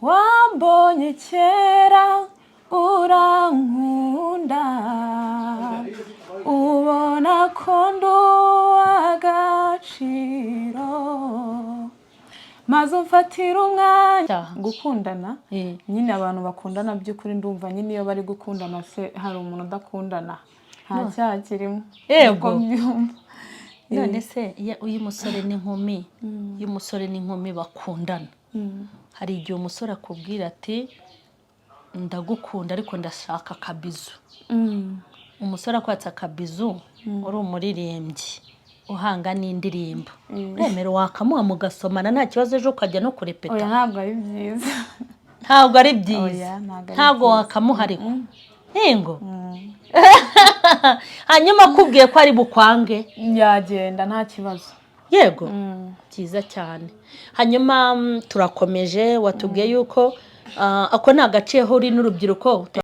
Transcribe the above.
wambonye kera urankunda ubona ko ndi uw'agaciro maze umfatira umwanya gukundana nyine abantu bakundana by'ukuri ndumva nyine iyo bari gukundana se hari umuntu udakundana nta cyaha kirimo yego none se uyu musore n'inkumi bakundana hari igihe umusore akubwira ati ndagukunda ariko ndashaka akabizu umusore akwatsa akabizu uri umuririmbyi uhanga n'indirimbo remero wakamuha mugasomana nta kibazo ejo ukajya no kurepeta oya ntabwo ari byiza ntabwo wakamuha ariko yego hanyuma akubwiye ko ari bukwange yagenda nta kibazo yego byiza cyane hanyuma turakomeje watubwiye yuko ako ni agace uri n'urubyiruko